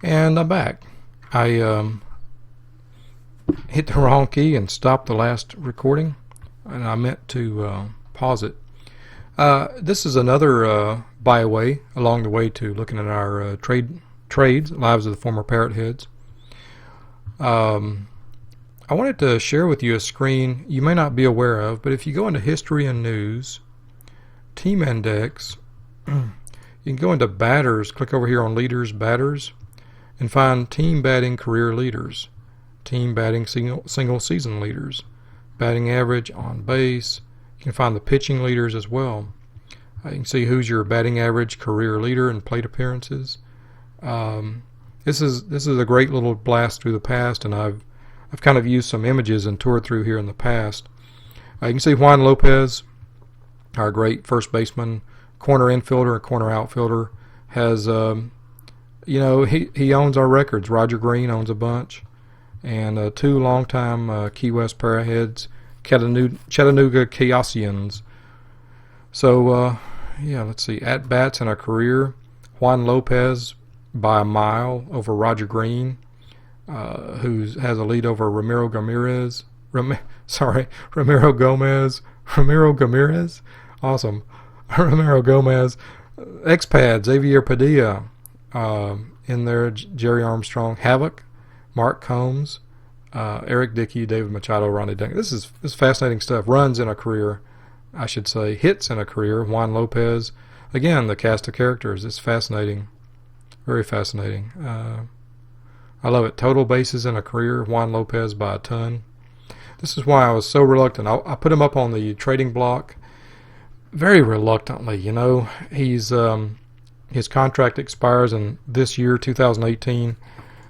And I'm back. I hit the wrong key and stopped the last recording, and I meant to pause it. This is another byway along the way to looking at our trades, Lives of the Former Parrot Heads. I wanted to share with you a screen you may not be aware of, but if you go into History and News, Team Index, you can go into Batters, click over here on Leaders, Batters, and find Team Batting Career Leaders, Team Batting Single Season Leaders, Batting Average, On Base. You can find the pitching leaders as well. You can see who's your batting average career leader in plate appearances. This is a great little blast through the past, and I've kind of used some images and toured through here in the past. You can see Juan Lopez, our great first baseman, corner infielder and corner outfielder, has he owns our records. Roger Green owns a bunch, and two longtime Key West Parrot Heads, Chattanooga Chaosians. So let's see, at bats in a career, Juan Lopez by a mile over Roger Green, who has a lead over Ramiro Gomez. Awesome. Ramiro Gomez. X-Pad, Xavier Padilla, in there, Jerry Armstrong, Havoc, Mark Combs, Eric Dickey, David Machado, Ronnie Duncan. This is fascinating stuff. Runs in a career, I should say. Hits in a career, Juan Lopez. Again, the cast of characters. It's fascinating. Very fascinating. I love it. Total bases in a career, Juan Lopez by a ton. This is why I was so reluctant. I put him up on the trading block very reluctantly. His contract expires in this year, 2018,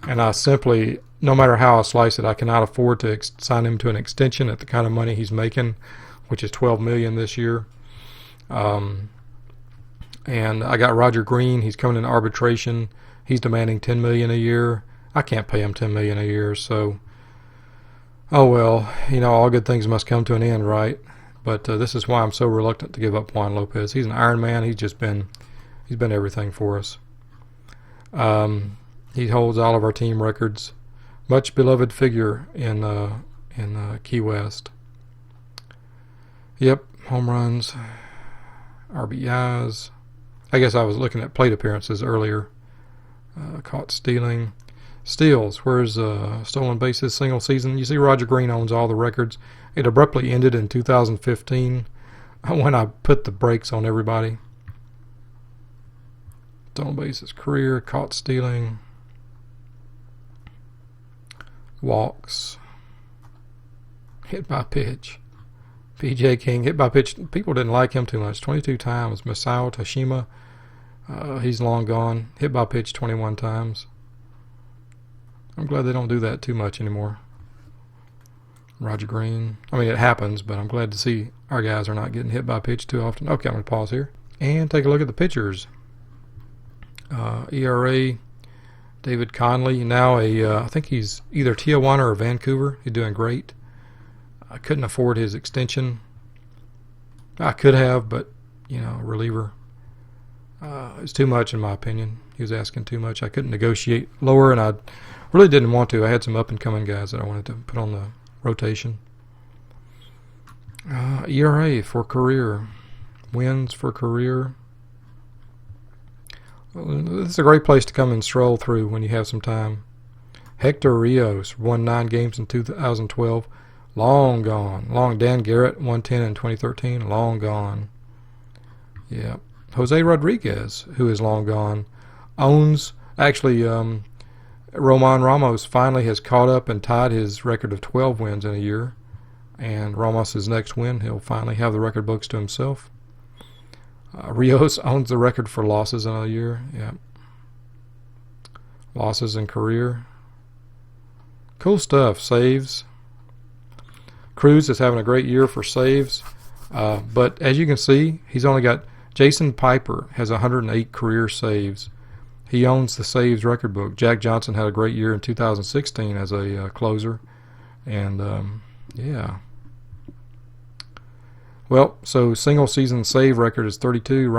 and I simply, no matter how I slice it, I cannot afford to sign him to an extension at the kind of money he's making, which is $12 million this year. And I got Roger Green. He's coming in arbitration. He's demanding $10 million a year. I can't pay him $10 million a year, so oh well. All good things must come to an end, right? But this is why I'm so reluctant to give up Juan Lopez. He's an Iron Man. He's been everything for us. He holds all of our team records. Much beloved figure in Key West. Yep, home runs, RBIs. I guess I was looking at plate appearances earlier. Caught stealing. Steals, where's stolen bases, single season. You see Roger Green owns all the records. It abruptly ended in 2015 when I put the brakes on everybody. Stolen bases, career, caught stealing, walks, hit by pitch. PJ King, hit by pitch. People didn't like him too much. 22 times. Masao Toshima, he's long gone. Hit by pitch 21 times. I'm glad they don't do that too much anymore. Roger Green. I mean, it happens, but I'm glad to see our guys are not getting hit by pitch too often. Okay, I'm going to pause here and take a look at the pitchers. ERA, David Conley. Now I think he's either Tijuana or Vancouver. He's doing great. I couldn't afford his extension. I could have, but, reliever. It's too much in my opinion. He was asking too much. I couldn't negotiate lower, and I really didn't want to. I had some up-and-coming guys that I wanted to put on the rotation. ERA for career. Wins for career. Well, this is a great place to come and stroll through when you have some time. Hector Rios won 9 games in 2012. Long gone. Dan Garrett, 110 in 2013. Long gone. Yeah. Jose Rodriguez, who is long gone, owns, actually, Roman Ramos finally has caught up and tied his record of 12 wins in a year. And Ramos' next win, he'll finally have the record books to himself. Rios owns the record for losses in a year. Yeah. Losses in career. Cool stuff. Saves. Cruz is having a great year for saves. But as you can see, he's only got Jason Piper has 108 career saves. He owns the saves record book. Jack Johnson had a great year in 2016 as a closer. And, yeah. Well, so single season save record is 32.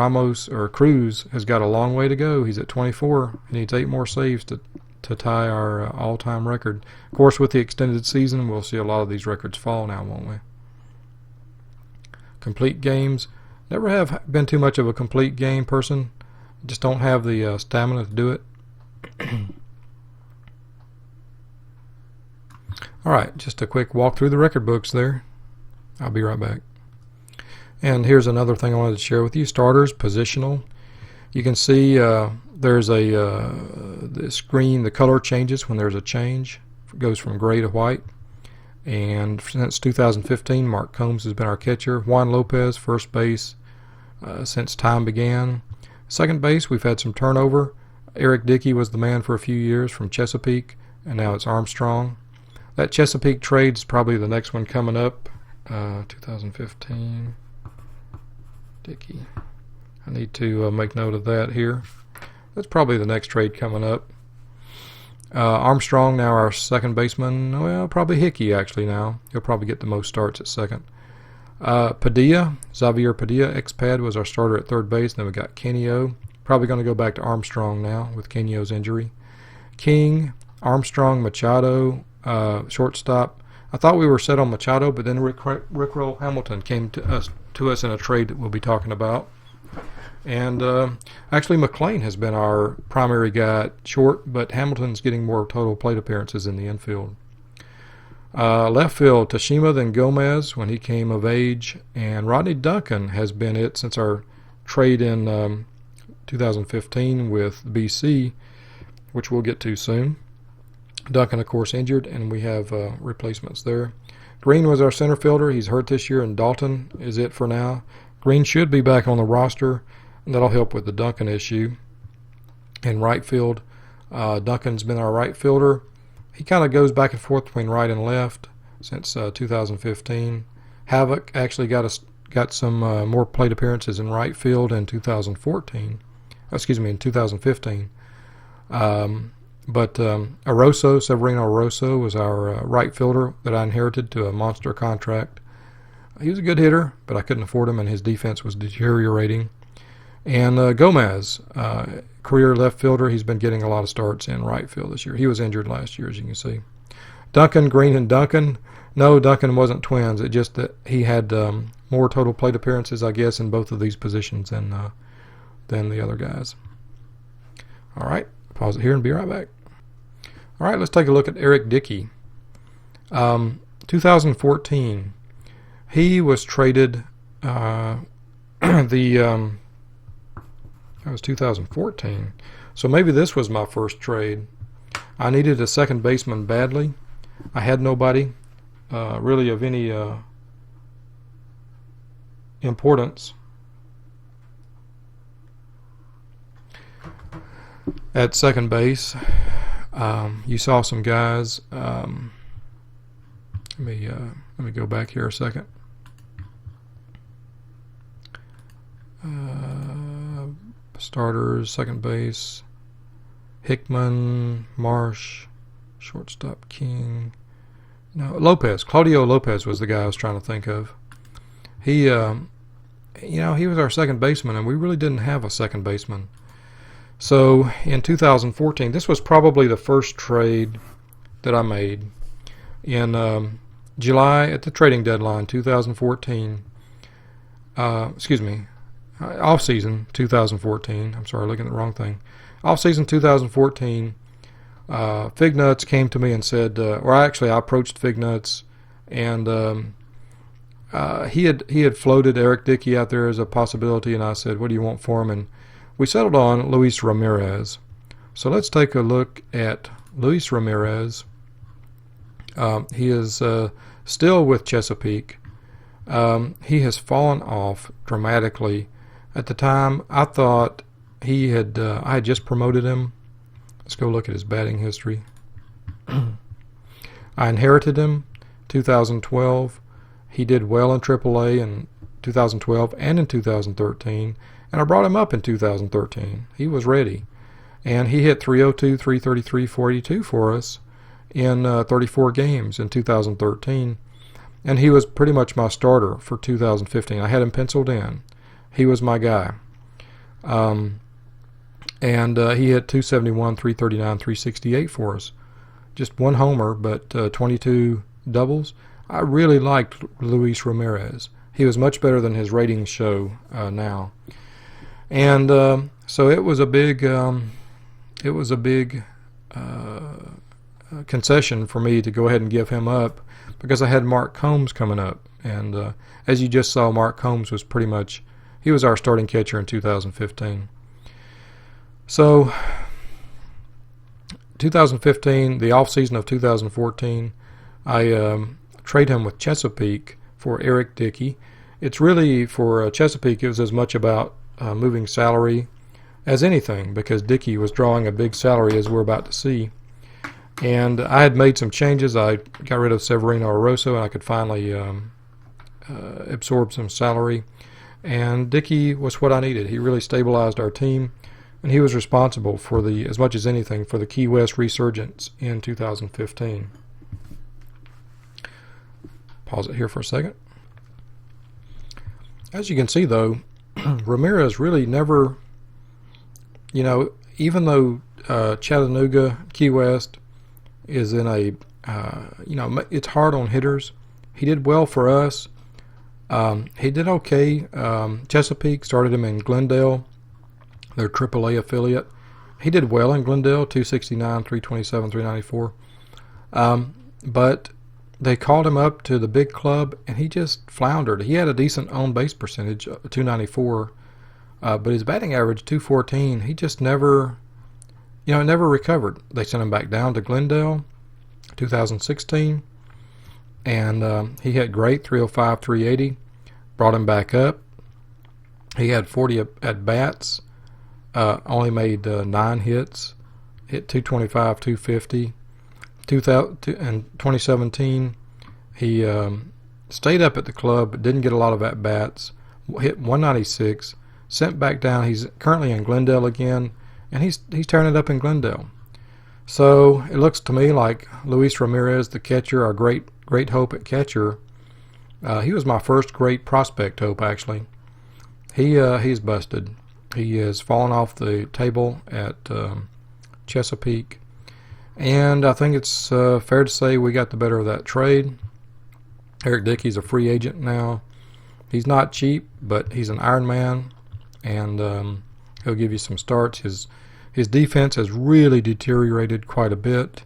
Cruz has got a long way to go. He's at 24. He needs 8 more saves to tie our all-time record. Of course, with the extended season, we'll see a lot of these records fall now, won't we? Complete games. Never have been too much of a complete game person. Just don't have the stamina to do it. All right, just a quick walk through the record books there. I'll be right back. And here's another thing I wanted to share with you. Starters, positional. You can see there's the screen, the color changes when there's a change. It goes from gray to white. And since 2015, Mark Combs has been our catcher. Juan Lopez, first base, since time began. Second base, we've had some turnover. Eric Dickey was the man for a few years from Chesapeake, and now it's Armstrong. That Chesapeake trade's probably the next one coming up. 2015, Dickey. I need to make note of that here. That's probably the next trade coming up. Armstrong, now our second baseman. Well, probably Hickey actually now. He'll probably get the most starts at second. Padilla, Xavier Padilla, ex-Pad, was our starter at third base. Then we got Kenio. Probably going to go back to Armstrong now with Kenio's injury. King, Armstrong, Machado, shortstop. I thought we were set on Machado, but then Rickroll Hamilton came to us in a trade that we'll be talking about. And actually McLean has been our primary guy at short, but Hamilton's getting more total plate appearances in the infield. Left field, Tashima, then Gomez when he came of age, and Rodney Duncan has been it since our trade in 2015 with BC, which we'll get to soon. Duncan, of course, injured, and we have replacements there. Green was our center fielder. He's hurt this year, and Dalton is it for now. Green should be back on the roster, and that'll help with the Duncan issue. In right field, Duncan's been our right fielder. He kind of goes back and forth between right and left since 2015. Havoc actually got some more plate appearances in right field in 2015. But Severino Aroso was our right fielder that I inherited to a monster contract. He was a good hitter, but I couldn't afford him, and his defense was deteriorating. And Gomez, career left fielder, he's been getting a lot of starts in right field this year. He was injured last year, as you can see. Duncan, Green, and Duncan. No, Duncan wasn't twins. It's just that he had more total plate appearances, I guess, in both of these positions than the other guys. All right, pause it here and be right back. All right, let's take a look at Eric Dickey. 2014, he was traded. That was 2014. So maybe this was my first trade. I needed a second baseman badly. I had nobody really of any importance at second base. You saw some guys. Let me go back here a second. Starters, second base, Hickman, Marsh, shortstop, King. No, Lopez. Claudio Lopez was the guy I was trying to think of. He was our second baseman, and we really didn't have a second baseman. So in 2014, this was probably the first trade that I made. In July, at the trading deadline, 2014, off-season 2014. I'm sorry, looking at the wrong thing. Off-season 2014, Fig Nuts came to me and said, I approached Fig Nuts, and he had floated Eric Dickey out there as a possibility, and I said, what do you want for him? And we settled on Luis Ramirez. So let's take a look at Luis Ramirez. He is still with Chesapeake. He has fallen off dramatically. At the time, I thought I had just promoted him. Let's go look at his batting history. I inherited him 2012. He did well in AAA in 2012 and in 2013, and I brought him up in 2013. He was ready, and he hit 302, 333, 482 for us in 34 games in 2013. and he was pretty much my starter for 2015. I had him penciled in. He was my guy. And he hit 271, 339, 368 for us. Just one homer, but 22 doubles. I really liked Luis Ramirez. He was much better than his ratings show now. And so it was a big concession for me to go ahead and give him up, because I had Mark Combs coming up. And as you just saw, Mark Combs was pretty much, he was our starting catcher in 2015. So 2015, the off season of 2014, I trade him with Chesapeake for Eric Dickey. It's really, for Chesapeake, it was as much about moving salary as anything, because Dickey was drawing a big salary, as we're about to see. And I had made some changes. I got rid of Severino Oroso, and I could finally absorb some salary. And Dickey was what I needed. He really stabilized our team, and he was responsible for the, as much as anything, for the Key West resurgence in 2015. Pause it here for a second. As you can see, though, Ramirez really never, even though Chattanooga, Key West is in a, it's hard on hitters, he did well for us. He did okay. Chesapeake started him in Glendale, their AAA affiliate. He did well in Glendale, 269, 327, 394. But they called him up to the big club, and he just floundered. He had a decent on-base percentage, 294, but his batting average, 214, he just never recovered. They sent him back down to Glendale, 2016, and he hit great, 305, 380, brought him back up. He had 40 at-bats, only made 9 hits, hit 225, 250. In 2017, he stayed up at the club, but didn't get a lot of at-bats, hit 196, sent back down. He's currently in Glendale again, and he's tearing it up in Glendale. So it looks to me like Luis Ramirez, the catcher, our great hope at catcher, he was my first great prospect hope, actually. He's busted. He has fallen off the table at Chesapeake, and I think it's fair to say we got the better of that trade. Eric Dickey's a free agent now. He's not cheap, but he's an Iron Man, and he'll give you some starts. His defense has really deteriorated quite a bit,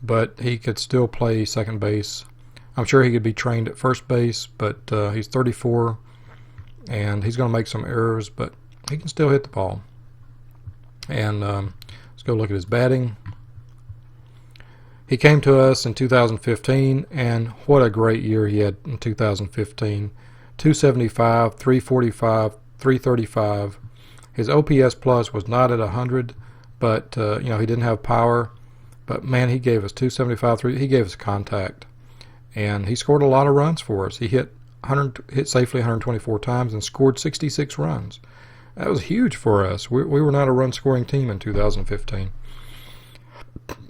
but he could still play second base. I'm sure he could be trained at first base, but he's 34, and he's going to make some errors, but he can still hit the ball. And let's go look at his batting. He came to us in 2015, and what a great year he had in 2015. 275, 345, 335. His OPS plus was not at 100, but he didn't have power. But man, he gave us 275, he gave us contact, and he scored a lot of runs for us. He hit safely 124 times and scored 66 runs. That was huge for us. We were not a run-scoring team in 2015.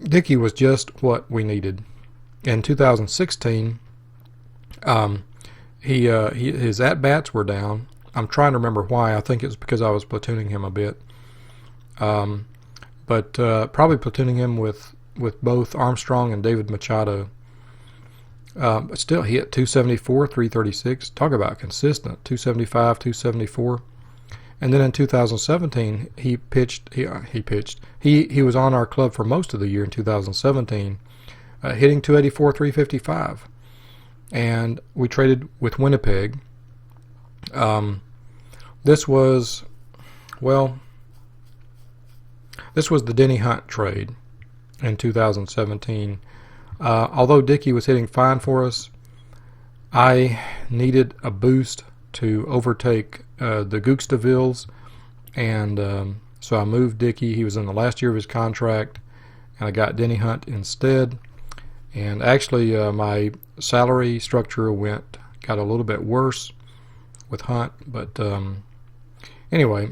Dickey was just what we needed. In 2016, his at-bats were down. I'm trying to remember why. I think it was because I was platooning him a bit. But probably platooning him with both Armstrong and David Machado. But still, he hit 274, 336. Talk about consistent. 275, 274. And then in 2017, he pitched. He was on our club for most of the year in 2017, hitting 284, 355. And we traded with Winnipeg. This was the Denny Hunt trade in 2017. Although Dickey was hitting fine for us, I needed a boost to overtake the Gookstavilles, and so I moved Dickey. He was in the last year of his contract, and I got Denny Hunt instead. And actually, my salary structure got a little bit worse with Hunt, but anyway,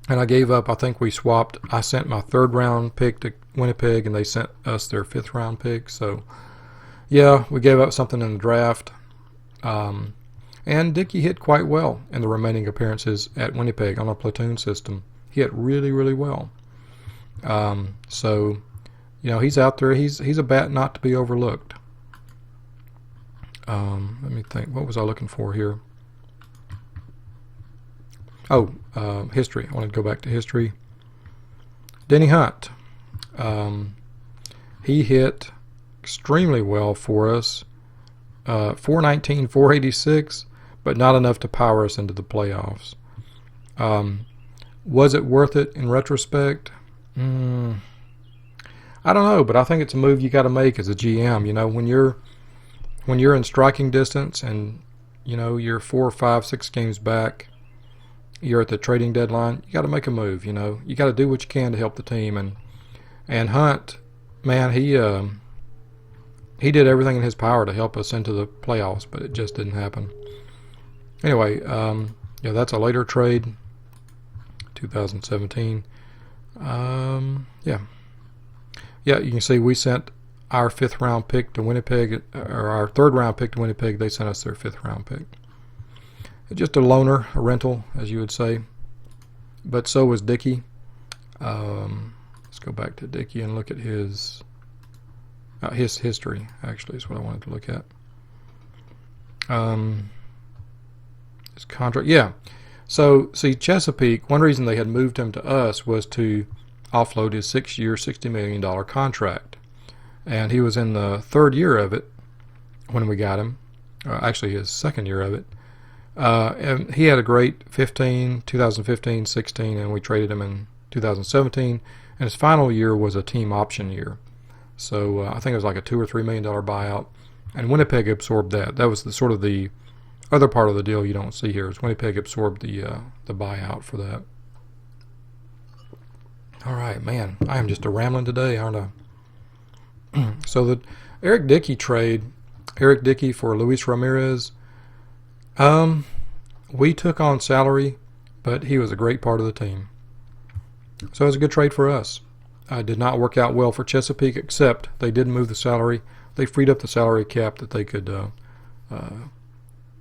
and I gave up. I think we swapped. I sent my 3rd round pick to Winnipeg, and they sent us their 5th round pick. So, yeah, we gave up something in the draft, And Dickey hit quite well in the remaining appearances at Winnipeg on a platoon system. He hit really, really well. So, he's out there. He's a bat not to be overlooked. Let me think. What was I looking for here? Oh, history. I wanted to go back to history. Denny Hunt. He hit extremely well for us. 419, 486, but not enough to power us into the playoffs. Was it worth it in retrospect? I don't know, but I think it's a move you got to make as a GM. When you're in striking distance and you're 4, 5, 6 games back, you're at the trading deadline. You got to make a move. You got to do what you can to help the team. And Hunt, man, he did everything in his power to help us into the playoffs, but it just didn't happen. Anyway, that's a later trade, 2017. Yeah, you can see we sent our 5th round pick to Winnipeg, or our 3rd round pick to Winnipeg. They sent us their 5th round pick. Just a loaner, a rental, as you would say. But so was Dickey. Let's go back to Dickey and look at his history, actually, is what I wanted to look at. His contract, yeah. So, see, Chesapeake, one reason they had moved him to us was to offload his 6-year, $60 million contract. And he was in the 3rd year of it when we got him. Actually, his 2nd year of it. And he had a great 2015, 16, and we traded him in 2017. And his final year was a team option year. So I think it was like a $2 or $3 million buyout. And Winnipeg absorbed that. That was the other part of the deal you don't see here, is Winnipeg absorbed the buyout for that. All right, man, I am just a rambling today, aren't I? So the Eric Dickey trade, Eric Dickey for Luis Ramirez, we took on salary, but he was a great part of the team. So it was a good trade for us. It did not work out well for Chesapeake, except they did move the salary. They freed up the salary cap that they could,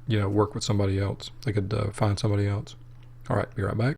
work with somebody else. They could find somebody else. All right, be right back.